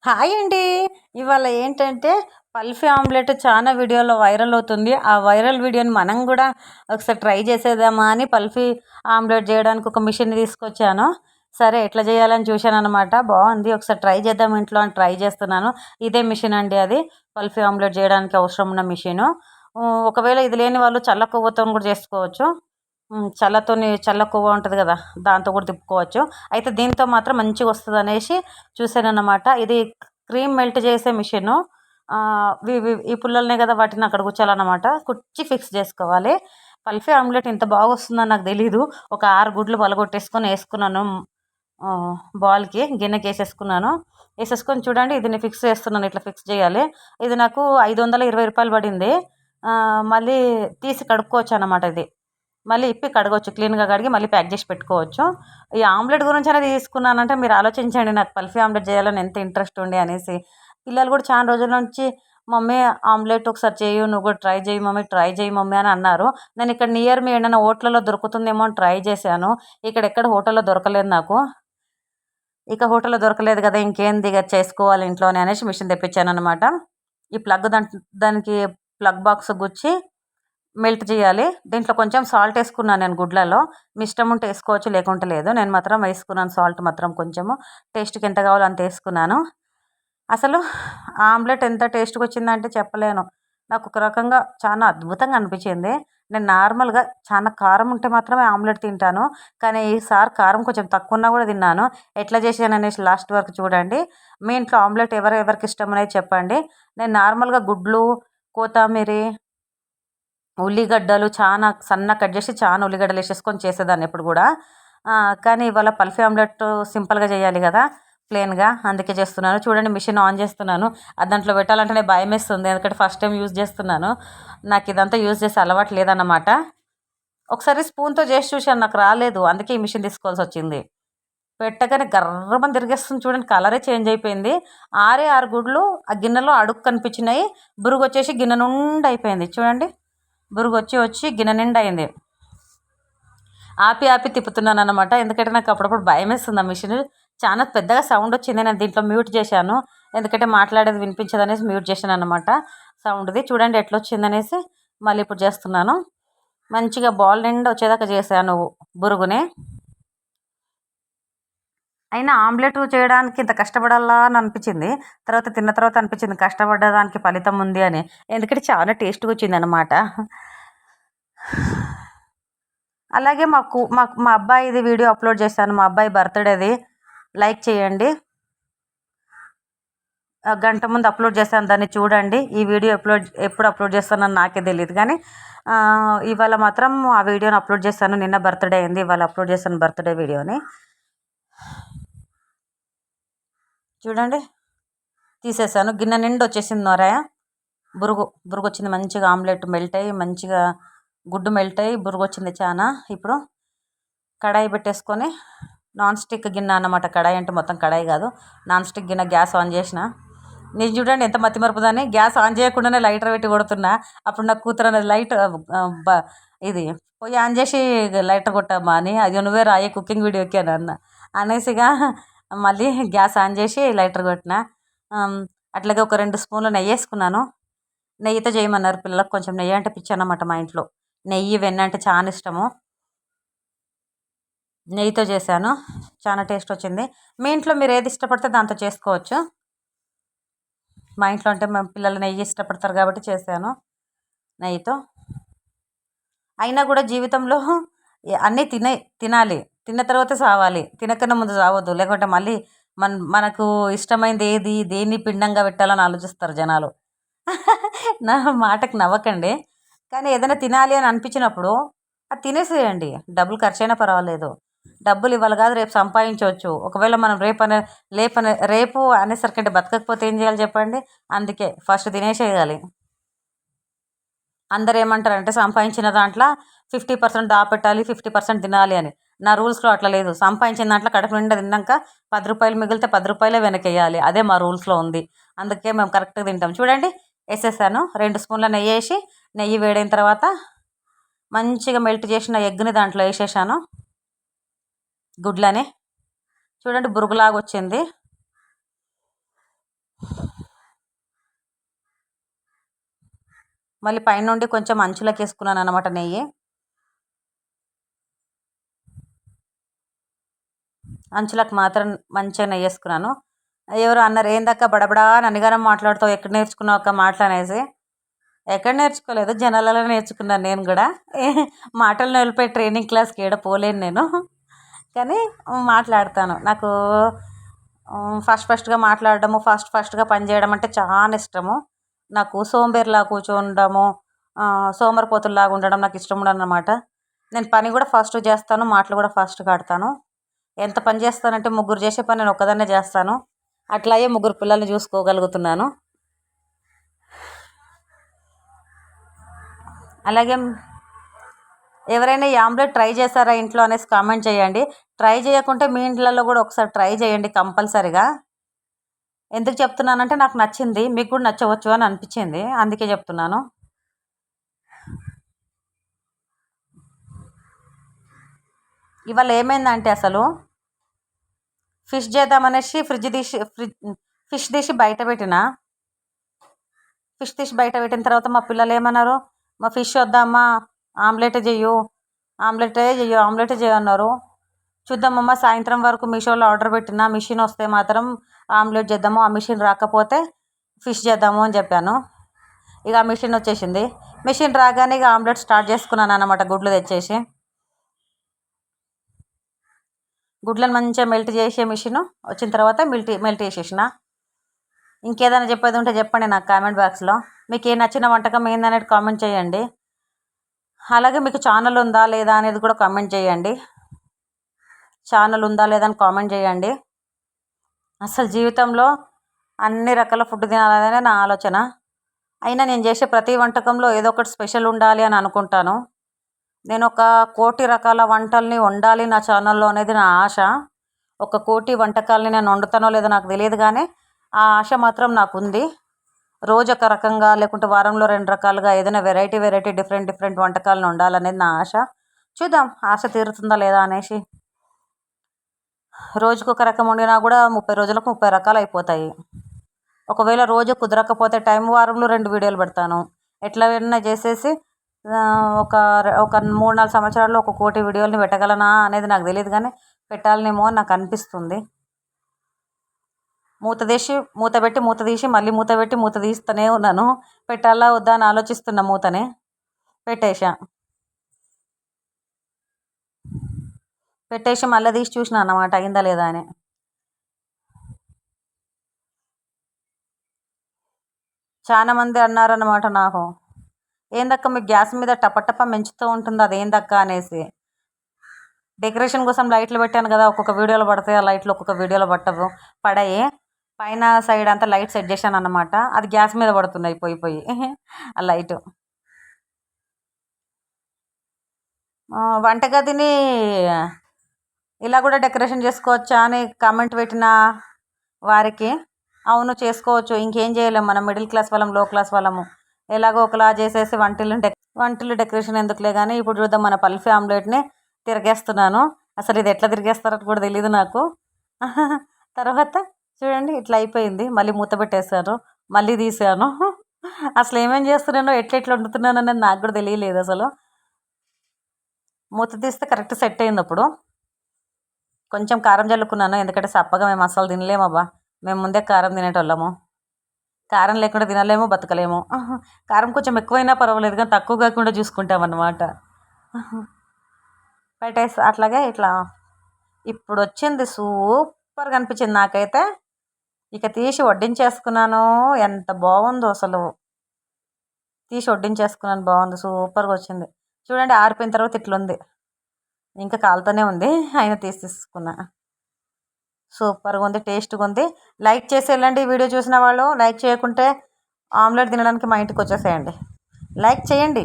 Hi అండి. ఇవాళ ఏంటంటే పల్ఫీ ఆమ్లెట్ చాలా వీడియోలో వైరల్ అవుతుంది. ఆ వైరల్ వీడియోని మనం కూడా ఒకసారి ట్రై చేసేద్దామా అని పల్ఫీ ఆమ్లెట్ చేయడానికి ఒక మిషన్ తీసుకొచ్చాను. సరే ఎట్లా చేయాలని చూశాననమాట. బాగుంది, ఒకసారి ట్రై చేద్దాం ఇంట్లో అని ట్రై చేస్తున్నాను. ఇదే మిషన్ అండి, అది పల్ఫీ ఆమ్లెట్ చేయడానికి అవసరం ఉన్న మిషను. ఒకవేళ ఇది లేని వాళ్ళు చల్ల కొవ్వతో కూడా చేసుకోవచ్చు. చల్ల కొవ్వ ఉంటుంది కదా, దాంతో కూడా తిప్పుకోవచ్చు. అయితే దీంతో మాత్రం మంచిగా వస్తుంది అనేసి చూశానన్నమాట. ఇది క్రీమ్ మెల్ట్ చేసే మిషను. ఈ పుల్లలనే కదా వాటిని అక్కడ కూర్చోాలన్నమాట, కుర్చీ ఫిక్స్ చేసుకోవాలి. పల్ఫీ ఆమ్లెట్ ఇంత బాగా వస్తుందని నాకు తెలీదు. ఒక 6 గుడ్లు పలగొట్టేసుకొని వేసుకున్నాను. బాల్కి గిన్నెకి వేసేసుకొని చూడండి, ఇది నేను ఫిక్స్ చేస్తున్నాను. ఇట్లా ఫిక్స్ చేయాలి. ఇది నాకు 520 రూపాయలు పడింది. మళ్ళీ తీసి కడుక్కోవచ్చు అన్నమాట. ఇది మళ్ళీ ఇప్పి కడగవచ్చు, క్లీన్గా కడిగి మళ్ళీ ప్యాక్ చేసి పెట్టుకోవచ్చు. ఈ ఆమ్లెట్ గురించి అనేది తీసుకున్నానంటే మీరు ఆలోచించండి, నాకు పల్ఫీ ఆమ్లెట్ చేయాలని ఎంత ఇంట్రెస్ట్ ఉండే అనేసి. పిల్లలు కూడా చాలా రోజుల నుంచి మమ్మీ ఆమ్లెట్ ఒకసారి చేయు, నువ్వు కూడా ట్రై చేయి మమ్మీ అని అన్నారు. నేను ఇక్కడ నియర్ మీ ఏమైనా హోటల్లో దొరుకుతుందేమో అని ట్రై చేశాను. ఇక్కడ ఎక్కడ హోటల్లో దొరకలేదు నాకు. ఇక హోటల్లో దొరకలేదు కదా, ఇంకేంది ఇక చేసుకోవాలి ఇంట్లోనే అనేసి మిషన్ తెప్పించాను అనమాట. ఈ దానికి ప్లగ్ బాక్స్ గుచ్చి మెల్ట్ చేయాలి. దీంట్లో కొంచెం సాల్ట్ వేసుకున్నాను నేను గుడ్లలో. మీ ఇష్టం ఉంటే వేసుకోవచ్చు, లేకుంటే లేదు. నేను మాత్రం వేసుకున్నాను సాల్ట్ మాత్రం కొంచెము, టేస్ట్కి ఎంత కావాలో అంత వేసుకున్నాను. అసలు ఆమ్లెట్ ఎంత టేస్ట్గా వచ్చిందంటే చెప్పలేను. నాకు ఒక రకంగా చాలా అద్భుతంగా అనిపించింది. నేను నార్మల్గా చాలా కారం ఉంటే మాత్రమే ఆమ్లెట్ తింటాను, కానీ ఈసారి కారం కొంచెం తక్కువ ఉన్నా కూడా తిన్నాను. ఎట్లా చేశాను అనేసి లాస్ట్ వరకు చూడండి. మీ ఇంట్లో ఆమ్లెట్ ఎవరెవరికి ఇష్టం అనేది చెప్పండి. నేను నార్మల్గా గుడ్లు, కొత్తిమీర, ఉల్లిగడ్డలు చాలా సన్నగా కట్ చేసి చాలా ఉల్లిగడ్డలు వేసేసుకొని చేసేదాన్ని ఎప్పుడు కూడా. కానీ ఇవాళ పల్ఫీ ఆమ్లెట్ సింపుల్గా చేయాలి కదా, ప్లెయిన్గా, అందుకే చేస్తున్నాను. చూడండి, మిషన్ ఆన్ చేస్తున్నాను. అది దాంట్లో పెట్టాలంటేనే భయం వేస్తుంది, ఎందుకంటే ఫస్ట్ టైం యూజ్ చేస్తున్నాను. నాకు ఇదంతా యూజ్ చేసే అలవాటు లేదన్నమాట. ఒకసారి స్పూన్తో చేసి చూశాను, నాకు రాలేదు, అందుకే ఈ మిషన్ తీసుకోవాల్సి వచ్చింది. పెట్టగానే గర్రమని తిరిగేస్తుంది చూడండి, కలరే చేంజ్ అయిపోయింది. 6 గుడ్లు ఆ గిన్నెలో అడుగు కనిపించినాయి. బురుగు వచ్చేసి గిన్నె నుండి అయిపోయింది చూడండి. బురుగు వచ్చి గిన్నె నిండా అయింది. ఆపి తిప్పుతున్నాను అనమాట, ఎందుకంటే నాకు అప్పుడప్పుడు భయం వేస్తుంది. ఆ మిషన్ చాలా పెద్దగా సౌండ్ వచ్చింది. నేను దీంట్లో మ్యూట్ చేశాను, ఎందుకంటే మాట్లాడేది వినిపించదనేసి మ్యూట్ చేశాను అనమాట సౌండ్ది. చూడండి ఎట్లా వచ్చిందనేసి మళ్ళీ ఇప్పుడు చేస్తున్నాను. మంచిగా బాల్ నిండా వచ్చేదాకా చేశాను బురుగుని. అయినా ఆమ్లెట్ చేయడానికి ఇంత కష్టపడాలా అని అనిపించింది. తిన్న తర్వాత అనిపించింది కష్టపడ్డదానికి ఫలితం ఉంది అని, ఎందుకంటే చాలా టేస్ట్గా వచ్చింది అనమాట. అలాగే మా అబ్బాయిది వీడియో అప్లోడ్ చేశాను, మా అబ్బాయి బర్త్డేది. లైక్ చేయండి. గంట ముందు అప్లోడ్ చేశాను, దాన్ని చూడండి. ఈ వీడియో ఎప్పుడు అప్లోడ్ చేస్తానని నాకే తెలియదు, కానీ ఇవాళ మాత్రం ఆ వీడియోని అప్లోడ్ చేశాను. నిన్న బర్త్డే అయింది, ఇవాళ అప్లోడ్ చేశాను బర్త్డే వీడియోని. చూడండి, తీసేసాను. గిన్నె నిండి వచ్చేసింది నొరాయ. బురుగు వచ్చింది మంచిగా. ఆమ్లెట్ మెల్ట్ అయ్యి మంచిగా గుడ్డు మెల్ట్ అయ్యి బురుగు వచ్చింది చాలా. ఇప్పుడు కడాయి పెట్టేసుకొని, నాన్ స్టిక్ గిన్నె అన్నమాట. కడాయి అంటే మొత్తం కడాయి కాదు, నాన్ స్టిక్ గిన్నె. గ్యాస్ ఆన్ చేసిన. నేను చూడండి ఎంత మతిమరుపుదాన్ని, గ్యాస్ ఆన్ చేయకుండానే లైటర్ పెట్టి కొడుతున్నా. అప్పుడు నాకు కూతురు అనేది లైట్ ఇది పొయ్యి ఆన్ చేసి లైటర్ కొట్టమ్మా అని, అది నువ్వే రాయే కుకింగ్ వీడియోకి అని అనేసిగా మళ్ళీ గ్యాస్ ఆన్ చేసి లైటర్ కొట్టిన. అట్లాగే ఒక 2 స్పూన్లు నెయ్యి వేసుకున్నాను. నెయ్యితో చేయమన్నారు పిల్లలకు, కొంచెం నెయ్యి అంటే పిచ్చి అన్నమాట మా ఇంట్లో. నెయ్యి వెన్న అంటే చాలా ఇష్టము. నెయ్యితో చేశాను, చాలా టేస్ట్ వచ్చింది. మీ ఇంట్లో మీరు ఏది ఇష్టపడితే దాంతో చేసుకోవచ్చు. మా ఇంట్లో అంటే మా పిల్లలు నెయ్యి ఇష్టపడతారు కాబట్టి చేశాను నెయ్యితో. అయినా కూడా జీవితంలో అన్నీ తినాలి, తిన్న తర్వాత సావాలి, తినకన్నా ముందు సావద్దు. లేకుంటే మళ్ళీ మనకు ఇష్టమైనది ఏది, దేన్ని పిండంగా పెట్టాలని ఆలోచిస్తారు జనాలు. నా మాటకు నవ్వకండి, కానీ ఏదైనా తినాలి అని అనిపించినప్పుడు అది తినేసేయండి. డబ్బులు ఖర్చు అయినా పర్వాలేదు. డబ్బులు ఇవ్వాలి కాదు, రేపు సంపాదించవచ్చు. ఒకవేళ మనం రేపు అనేసరికంటే బతకకపోతే ఏం చేయాలి చెప్పండి. అందుకే ఫస్ట్ తినేసేయాలి. అందరు ఏమంటారంటే సంపాదించిన దాంట్లో 50% దాపెట్టాలి, 50% తినాలి అని. నా రూల్స్లో అట్లా లేదు. సంపాదించిన దాంట్లో కడుపు నిండా తిన్నాక 10 రూపాయలు మిగిలితే 10 రూపాయలే వెనకేయాలి. అదే మా రూల్స్లో ఉంది. అందుకే మేము కరెక్ట్గా తింటాం. చూడండి, వేసేసాను. 2 స్పూన్ల నెయ్యి వేసి, నెయ్యి వేడైన తర్వాత మంచిగా మెల్ట్ చేసిన ఎగ్ని దాంట్లో వేసేసాను. గుడ్లని చూడండి, బురుగులాగా వచ్చింది. మళ్ళీ పైనుండి కొంచెం అంచులకు వేసుకున్నాను అనమాట నెయ్యి. అంచులకు మాత్రం మంచిగా నెయ్యి వేసుకున్నాను. ఎవరు అన్నారు, ఏందక్క బడబడా నన్నిగానం మాట్లాడుతావు, ఎక్కడ నేర్చుకున్నావు అక్క మాటలు అనేసి. ఎక్కడ నేర్చుకోలేదు, జనాలలో నేర్చుకున్నాను నేను కూడా. మాటలు నిలిపే ట్రైనింగ్ క్లాస్కి ఏడ పోలేను నేను, కానీ మాట్లాడతాను. నాకు ఫస్ట్గా మాట్లాడడము, ఫస్ట్గా పని చేయడం అంటే చాలా ఇష్టము. నాకు సోంబేరిలా కూర్చోండము, సోమరిపోతుల్లాగా ఉండడం నాకు ఇష్టం ఉండదు అన్నమాట. నేను పని కూడా ఫాస్ట్ చేస్తాను, మాటలు కూడా ఫాస్ట్గా ఆడతాను. ఎంత పని చేస్తానంటే ముగ్గురు చేసే పని నేను ఒక్కదాన్నే చేస్తాను. అట్లాగే ముగ్గురు పిల్లల్ని చూసుకోగలుగుతున్నాను. అలాగే ఎవరైనా ఈ ఆమ్లెట్ ట్రై చేశారా ఇంట్లో అనేసి కామెంట్ చేయండి. ట్రై చేయకుంటే మీ ఇంట్లలో కూడా ఒకసారి ట్రై చేయండి కంపల్సరిగా. ఎందుకు చెప్తున్నానంటే నాకు నచ్చింది, మీకు కూడా నచ్చవచ్చు అని అనిపించింది, అందుకే చెప్తున్నాను. ఇవాళ ఏమైందంటే అసలు ఫిష్ చేద్దామనేసి ఫిష్ తీసి బయట పెట్టిన. ఫిష్ తీసి బయట పెట్టిన తర్వాత మా పిల్లలు ఏమన్నారు, మా ఫిష్ వద్దామా, ఆమ్లెటే చెయ్యు అన్నారు. చూద్దామమ్మ, సాయంత్రం వరకు మీషోలో ఆర్డర్ పెట్టిన, మిషన్ వస్తే మాత్రం ఆమ్లెట్ చేద్దాము, ఆ మిషన్ రాకపోతే ఫిష్ చేద్దాము అని చెప్పాను. ఇక ఆ మిషన్ వచ్చేసింది. మిషన్ రాగానే ఇక ఆమ్లెట్ స్టార్ట్ చేసుకున్నాను అన్నమాట. గుడ్లు తెచ్చేసి గుడ్లను మంచిగా మెల్ట్ చేసే మిషన్ వచ్చిన తర్వాత మెల్ట్ చేసేసిన. ఇంకేదైనా చెప్పేది ఉంటే చెప్పండి నాకు కామెంట్ బాక్స్లో. మీకు ఏ నచ్చిన వంటకం ఏందనేది కామెంట్ చేయండి. అలాగే మీకు ఛానల్ ఉందా లేదా అనేది కూడా కామెంట్ చేయండి. ఛానల్ ఉందా లేదా అని కామెంట్ చేయండి. అసలు జీవితంలో అన్ని రకాల ఫుడ్ తినాలనే నా ఆలోచన. అయినా నేను చేసే ప్రతి వంటకంలో ఏదో ఒకటి స్పెషల్ ఉండాలి అని అనుకుంటాను. నేను 1,00,00,000 రకాల వంటల్ని వండాలి నా ఛానల్లో అనేది నా ఆశ. 1,00,00,000 వంటకాలని నేను వండుతానో లేదో నాకు తెలియదు, కానీ ఆ ఆశ మాత్రం నాకు ఉంది. రోజు ఒక రకంగా, లేకుంటే వారంలో 2 రకాలుగా ఏదైనా వెరైటీ డిఫరెంట్ వంటకాలను వండాలనేది నా ఆశ. చూద్దాం ఆశ తీరుతుందా లేదా అనేసి. రోజుకు ఒక రకం వండినా కూడా 30 రోజులకు 30 రకాలు అయిపోతాయి. ఒకవేళ రోజు కుదరకపోతే టైం వారంలో 2 వీడియోలు పెడతాను. ఎట్లైనా చేసేసి ఒక 3-4 సంవత్సరాల్లో 1,00,00,000 వీడియోలని పెట్టగలనా అనేది నాకు తెలియదు, కానీ పెట్టాలనేమో నాకు అనిపిస్తుంది. మూత తీసి మళ్ళీ మూత పెట్టి మూత తీస్తూనే ఉన్నాను. పెట్టాలా వద్దా అని ఆలోచిస్తున్న మూతనే పెట్టేసి మళ్ళీ తీసి చూసిన అన్నమాట అయిందా లేదా అని. చాలా మంది అన్నారన్నమాట నాకు, ఏందక్క మీకు గ్యాస్ మీద టపటప మెంచుతూ ఉంటుంది అదేందక్క అనేసి. డెకరేషన్ కోసం లైట్లు పెట్టాను కదా, ఒక్కొక్క వీడియోలో పడతాయి ఆ లైట్లు, ఒక్కొక్క వీడియోలో పడాయి. పైన సైడ్ అంతా లైట్ సెట్ చేశాను అన్నమాట. అది గ్యాస్ మీద పడుతున్నాయి పోయి ఆ లైటు. వంటగదిని ఇలా కూడా డెకరేషన్ చేసుకోవచ్చా అని కామెంట్ పెట్టిన వారికి, అవును చేసుకోవచ్చు, ఇంకేం చేయలేము మనం, మిడిల్ క్లాస్ వాళ్ళం, లో క్లాస్ వాళ్ళము, ఎలాగో ఒకలా చేసేసి వంటలు డెకరేషన్ ఎందుకులే. కానీ ఇప్పుడు చూద్దాం, మన పల్ఫీ ఆమ్లెట్ని తిరిగేస్తున్నాను. అసలు ఇది ఎట్లా తిరిగేస్తారో కూడా తెలియదు నాకు. తర్వాత చూడండి ఇట్లా అయిపోయింది. మళ్ళీ మూత పెట్టేశాను, మళ్ళీ తీసాను. అసలు ఏమేం చేస్తున్నానో ఎట్లా వండుతున్నాను అనేది నాకు కూడా తెలియలేదు అసలు. మూత తీస్తే కరెక్ట్ సెట్ అయింది. అప్పుడు కొంచెం కారం చల్లుకున్నాను, ఎందుకంటే సప్పగా మేము అసలు తినలేమబ్బా. మేము ముందే కారం తినేటోళ్ళము, కారం లేకుండా తినలేము, బతకలేము. కారం కొంచెం ఎక్కువైనా పర్వాలేదు, కానీ తక్కువ కాకుండా చూసుకుంటాం అన్నమాట. పెట్టేసి అట్లాగే ఇట్లా ఇప్పుడు వచ్చింది, సూపర్గా అనిపించింది నాకైతే. ఇక తీసి వడ్డించేసుకున్నాను. ఎంత బాగుందో అసలు, తీసి వడ్డించేసుకున్నాను, బాగుంది, సూపర్గా వచ్చింది. చూడండి ఆరిపోయిన తర్వాత ఇట్లుంది, ఇంకా కాలుతూనే ఉంది, అయినా తీసుకున్నా. సూపర్గా ఉంది, టేస్ట్గా ఉంది. లైక్ చేసి వెళ్ళండి వీడియో చూసిన వాళ్ళు. లైక్ చేయకుంటే ఆమ్లెట్ తినడానికి మా ఇంటికి వచ్చేసేయండి. లైక్ చేయండి.